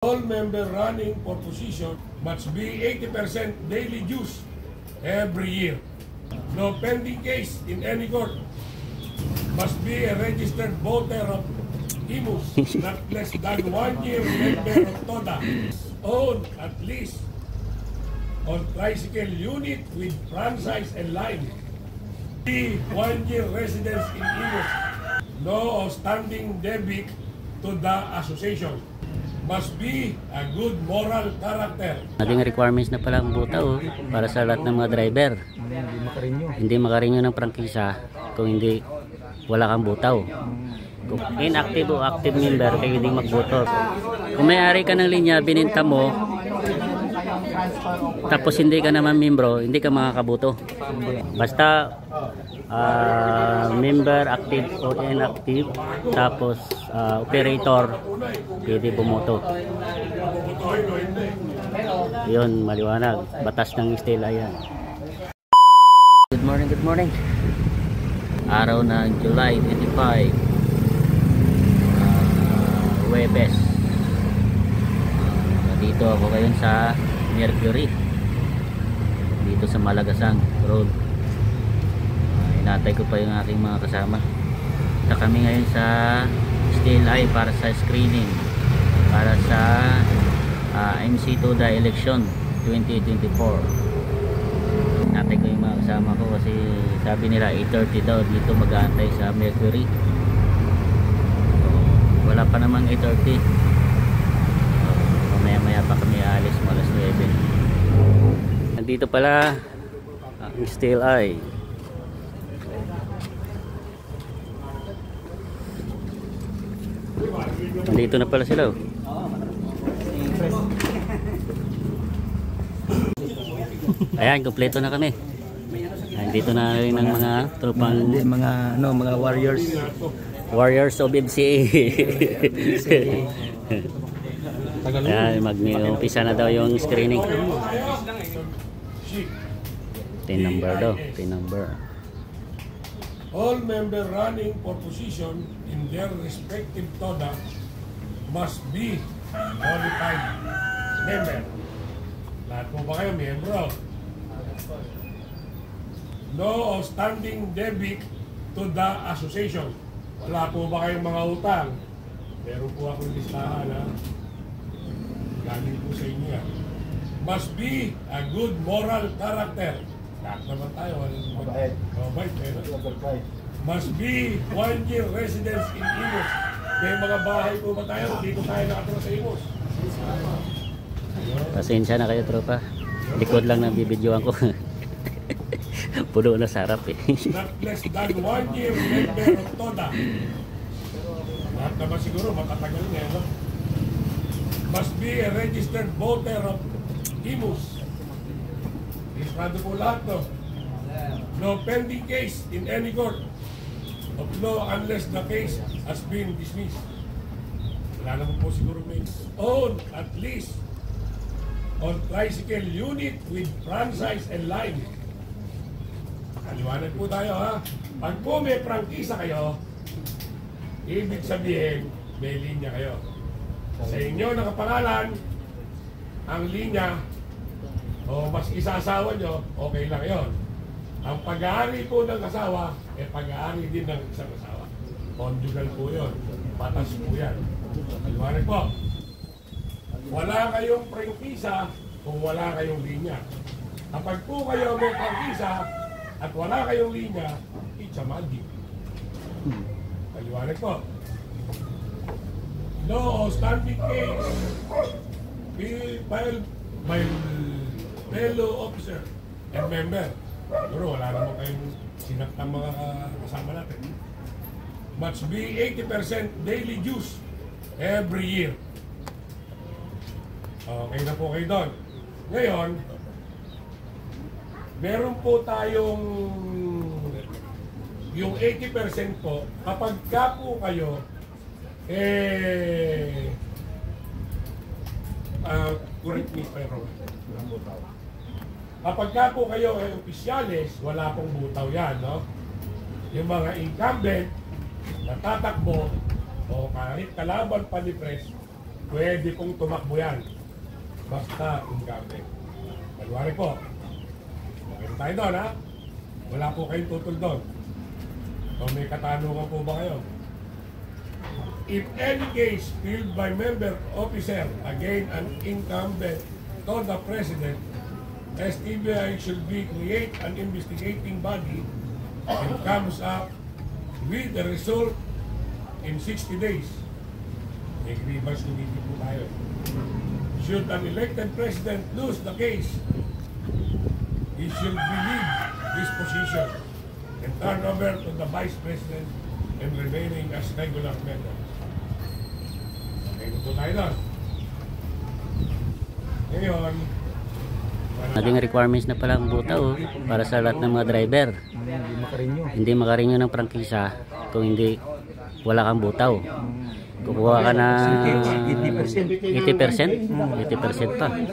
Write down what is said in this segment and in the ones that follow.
All member running for position must be 80% daily dues every year. No pending case in any court. Must be a registered voter of IMUS, not less than 1 year member of TODA. Own at least on tricycle unit with franchise and line. Be 1 year residence in IMUS. No outstanding debit to the association. Must be a good moral character. Ating requirements na pala ang butaw para sa lahat ng mga driver. Hindi makarenew ng prangkisa kung hindi wala kang butaw. Kung inactive o active member kayo hindi magboto. Kung may-ari ka ng linya, bininta mo, tapos hindi ka naman membro, hindi ka makakaboto. Basta member, active o inactive, tapos operator, pwede bumoto. Yun, maliwanag. Batas ng Stela yan. Good morning, good morning. Araw ng July 25, Huwebes. Dito ako ngayon sa Mercury, dito sa Malagasang Road. Inatay ko pa yung aking mga kasama. Ito kami ngayon sa Stela para sa screening para sa MC TODA election 2024. Inatay ko yung mga kasama ko kasi sabi nila 8:30 daw dito mag-aantay sa Mercury. So, wala pa namang 8:30. Maya pa kami aalis mo alas 9. Nandito pala ang Stela. Nandito na pala sila. Ayan, kompleto na kami. Nandito na rin ang mga tropang mga warriors of MCA. Ayan, mag-umpisa na daw yung screening. 10 number daw, 10 number. All member running for position in their respective TODA must be qualified member. Lahat po ba kayo membro? No outstanding debit to the association. Wala po ba kayong mga utang? Meron po akong listahan ha. Galing po sa inyo yan. Must be a good moral character. Lahat naman tayo. Mabait. Mabait. Must be 1 year residence in IMUS. May mga bahay po ba tayo? Dito tayo nakatira sa IMUS. Pasensya na kayo tropa. Likod lang ng bibidyoan ko. Puno na sarap eh. Not less than 1 year member of TODA. Lahat naman siguro makatagal niya. No? Must be a registered voter of IMUS. Registrado po lahat, no? No pending case in any court of law unless the case has been dismissed. Wala naman po siguro may own at least on tricycle unit with franchise and line. Kaliwanag po tayo ha. Pag po may prangkisa kayo, ibig sabihin may linya kayo. Sa inyo nakapangalan ang linya o mas isasawa nyo, okay lang yon. Ang pag-aari po ng asawa, pag-aari din ng isang asawa. Conjugal po yun. Batas po yan. Kaliwanag po. Wala kayong prangkisa kung wala kayong linya. Kapag po kayo may prangkisa at wala kayong linya, it's a magic. Kaliwanag po. No outstanding case filed by fellow officer and member. Pero wala naman kayong sinaktang mga kasama natin. Must be 80% daily dues every year. Okay na po kayo doon. Ngayon, meron po tayong yung 80% po, kapag ka po kayo correct me pero kapag ka po kayo opisyales, wala pong butaw yan, no? Yung mga incumbent natatakbo o kahit kalaban pa ni Pres, pwede pong tumakbo yan. Basta incumbent. Malwari po. Okay tayo doon, ha? Wala po kayong tutol doon. So may katanungan po ba kayo? If any case filled by member officer against an incumbent to the President, STBI should be create an investigating body and comes up with the result in 60 days. May grievance committee po tayo. Should an elected president lose the case, he should leave his position and turn over to the vice president and remaining as regular member. Okay, po tayo doon. Ngayon, Naging requirements na pala ang butaw para sa lahat ng mga driver. Hindi makarenew ng prangkisa kung hindi wala kang butaw. Kukuha ka na 80%? 80% pa. Oh,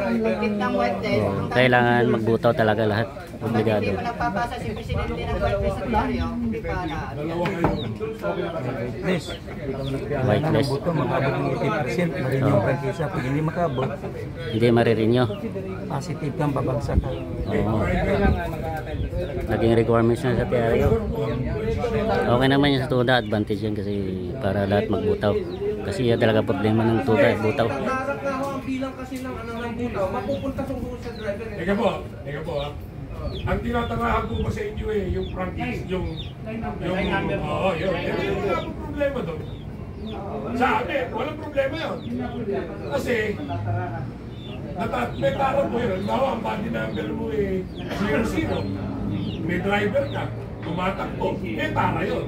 kailangan magbutaw talaga lahat. Obligado. Nagpapasa si Presidente ng Secretary, hindi pa na. Whitelist. Makabot ng 80%, marinig ang prangkisa. Pag hindi makabot, Hindi marirenew. positive kang babagsak ka. Oo. Naging requirements na sa TRO. Okay naman yung sa TUDA, advantage yan kasi para lahat magbutaw. Kasi yan talaga problema ng TUDA, butaw. Darat na ho ang bilang kasi ng ng butaw, mapupunta sa driver. teka po ha. Ang tinatarahan ko ba sa inyo yung practice, yung oo, yun. Wala pong problema doon. Sa amin, walang problema yun. Kasi, may tara mo yun. Halimbawa, ang body number mo 00. May driver ka, tumatakbo, may tara yun.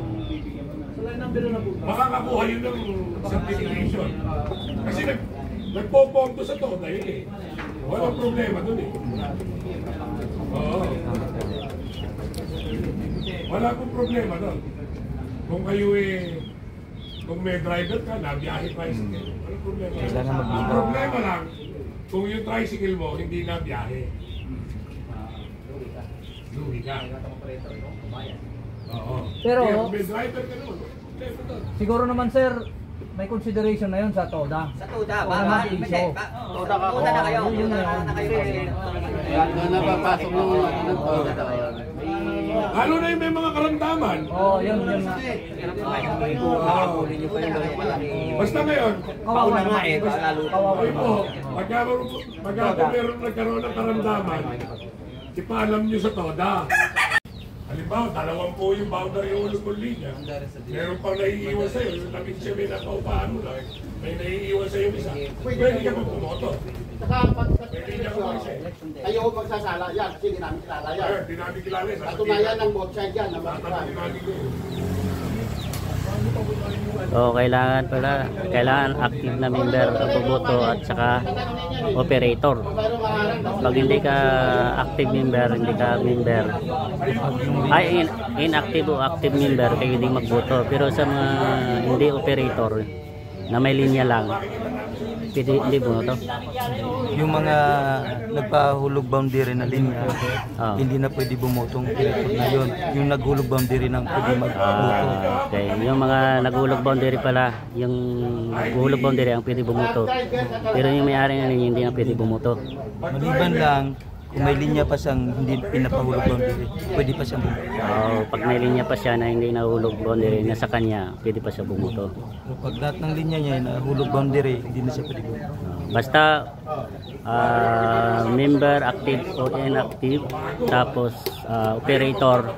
Makakakuha yun ng certification. Kasi nagpo-ponto sa to dahil walang problema doon Oo. Wala pong problema doon. Kung kayo kung may driver ka, nabiyahe tricycle, walang problema. Ang problema lang, kung yung tricycle mo, hindi nabiyahe. Luwi ka. Oo. Pero Kung may driver ka naman, problema doon. siguro naman sir, may consideration na yun sa TODA. Sa tuda, Wala baka na hindi. issue. Tuda na kayo. Yun na yun. Na kayo. Napapasok ng Lalo na yung may mga karamdaman. Oo, yun nga. Basta ngayon, Kawawa naman. Kawawa ay po, naman. pagka meron nagkaroon ng karamdaman, ipaalam nyo sa TODA. Halimbawa, 2 po yung boundary ulog ng linya. Meron pang naiiwan sa'yo, yung labing siya may napaupahan mo lang, may naiiwan sa'yo isa. Pwede ka pang pumoto. Pwede ka pang isa. Kayo ko magsasala yan kasi hindi namin kilala yan. Di namin kilala yun. Katunayan ng both side yan. Tatanungin namin ko yun. So kailangan active na member ang boboto at saka operator. Pag hindi ka active member, hindi ka member, ay inactive o active member kayo hindi magboto. Pero sa mga hindi operator na may linya lang, pwede hindi bumoto. Yung mga nagpahulog boundary na linya, hindi na pwede bumotong pinatod na yun. Yung naghulog boundary nang pwede magboto. Okay, yung mga naghulog boundary pala, yung naghulog boundary ang pwede bumoto. Pero yung may-ari ng linya hindi na pwede bumoto. Maliban lang, kung may linya pa siyang hindi pinapahulog boundary, pwede pa siyang bumuto. Pag may linya pa siya na hindi nahulog boundary na sa kanya, pwede pa siya bumoto. Pag lahat ng linya niya nahulog boundary, hindi na siya pwede bumuto. Basta member active o inactive, tapos operator,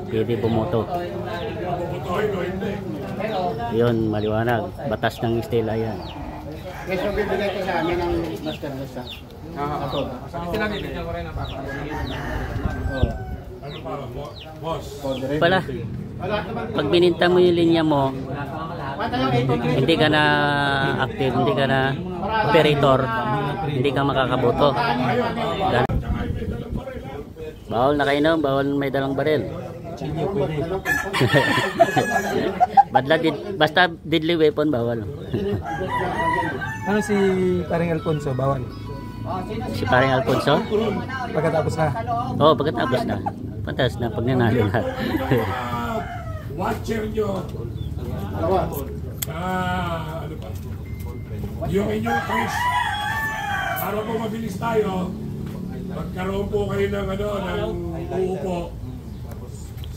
pwede bumoto. Puputohin o hindi. Yun, maliwanag. Batas ng Estela yan. Guys, yung bibigay ko sa amin ng master list ha. Ato. Ano pa, boss? Pala, pag bininta mo yung linya mo, hindi ka na active, hindi ka na operator, hindi ka makakaboto. Bawal na kayo, bawal may dalang baril. Basta deadly weapon, bawal. Ano si Paring Alfonso, bawal? Si Paring Alfonso? Pagkatapos na. Oo, pagkatapos na. Patas na, pag nanalo na. Watcher nyo. Ano pa? yung inyong cruise. Para po mabilis tayo, magkaroon po kayo ng uupo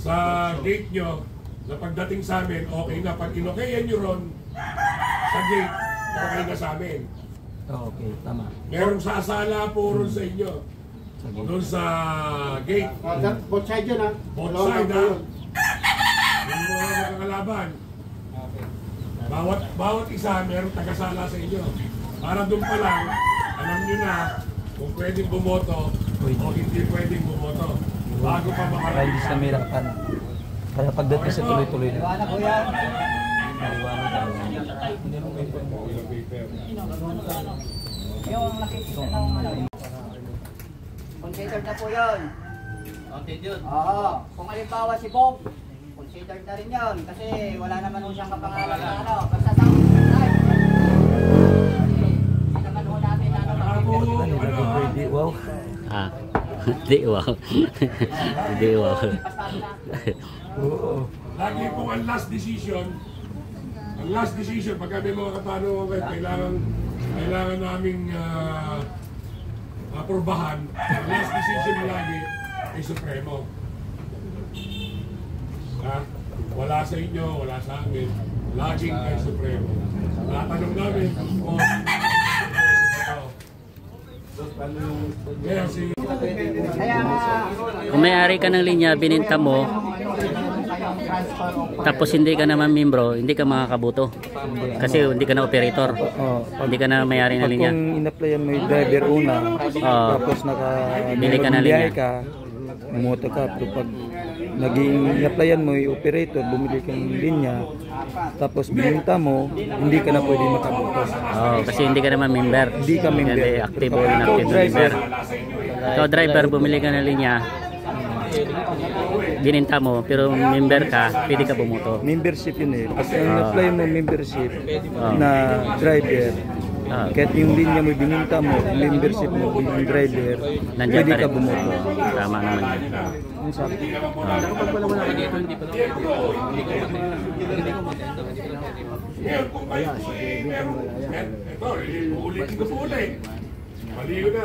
sa gate nyo na pagdating sa amin, okay na. Pag inokayan nyo ron sa gate, okay na sa amin. Okay, tama. Merong sasala po ron sa inyo. Doon sa gate. Both side yun ha. Both side ha. Yung mga makakalaban. Bawat isa merong tagasala sa inyo. Para doon pa lang, alam nyo na kung pwedeng bumoto o hindi pwedeng bumoto. Bago pa Para makarating hindi sa sa mirakan. Kaya pagdating sa tuloy-tuloy na. Iwanan po yan. Yung nakikita ng considered na po yun. Considered yun? Oo. Kung halimbawa si Bob, considered na rin yun. Kasi wala naman ho siyang kapangalan na basta sa life. Hindi naman ho namin Pwede, wow. Ah, di wow. Di wow. Oo. lagi pong ang last decision, pag kami mga katanungan kayo, kailangan naming apurbahan. Ang last decision lagi ay Supremo. Ha? Wala sa inyo, wala sa amin. Laging ay Supremo. Tatanong namin kung kaya si Kung may-ari ka ng linya, bininta mo, tapos hindi ka naman membro, hindi ka makakabuto. Kasi hindi ka na operator. Hindi ka na may-ari ng linya. Kung in-applyan mo yung driver una, tapos Bili ka ng linya. ka, bumoto ka. Pero pag naging in-applyan mo yung operator, bumili ka ng linya, tapos bininta mo, hindi ka na pwede makabuto. Kasi hindi ka naman member. Hindi ka member. Hindi active o inactive na member. Ikaw driver, bumili ka ng linya, bininta mo, pero member ka, pwede ka bumoto. Membership yun eh. Pag in-apply mo membership na driver, kahit yung linya mo bininta mo, membership mo yung driver, Nandiyan pwede pa ka rin. bumoto. Tama naman yun. ngayon kung kayo po meron, ito, uulitin ko po ulit. Maliw na.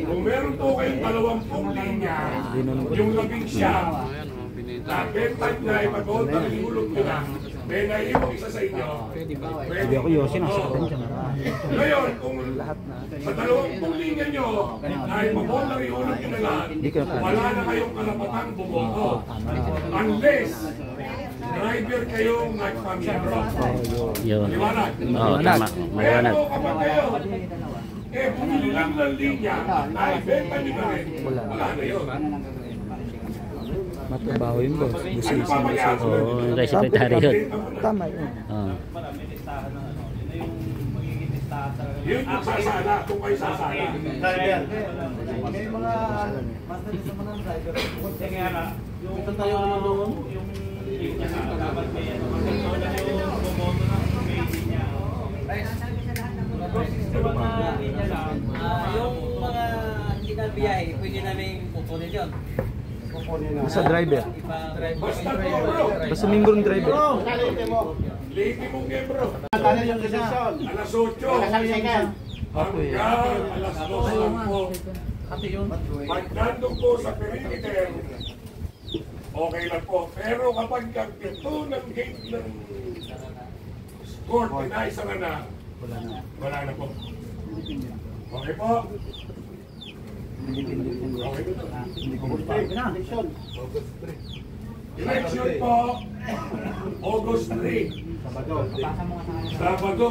Kung meron po kayong 20 linya, yung 11 na bentag na ipag-hold ang ihulog nyo na, may naiiwang isa sa inyo, pwede ako yun, ngayon, kung sa 20 linya nyo, na ipag-hold ang ihulog nyo na lahat, wala na kayong karapatang bumoto. Unless, driver kayong nagpamiyembro. Yun. Liwanag. Oo, tama. Maliwanag. Pero kapag kayo, bumili lang ng linya, naibenta nyo na rin, wala na yun. Matrabaho yun boss. Business na business. Oo, yung kay sekretary yun. Tama yun. Oo. Yun yung sasala, kung kayo sasala. May mga master sa mga driver. Ito tayo yung Yung mga hindi na biyahe, pwede namin kukunin yun. Sa driver. Basta membro. Basta member ng driver. Lady mong membro. Ano yung decision? Alas 8. Second. Hanggang alas 2 lang po. Pag nandun po sa perimeter, okay lang po. Pero kapag ito ng gate ng court, pinaisara na, wala na po. Okay po? Okay na. Election po, August 3. Sabado.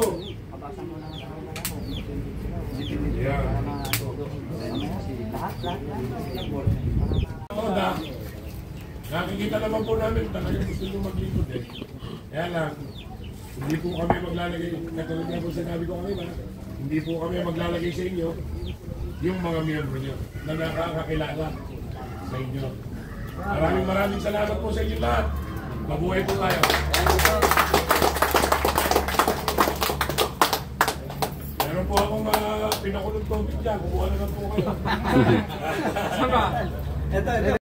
Yeah. Nakikita naman po namin, talagang gusto nyo maglingkod eh. Kaya lang, hindi po kami maglalagay, katulad nga po sinabi ko kanina, hindi po kami maglalagay sa inyo yung mga miyembro nyo na nakakakilala sa inyo. Maraming salamat po sa inyo lahat. Mabuhay po tayo. Meron po akong pinakulong tubig dyan. Kukuha na lang po kayo.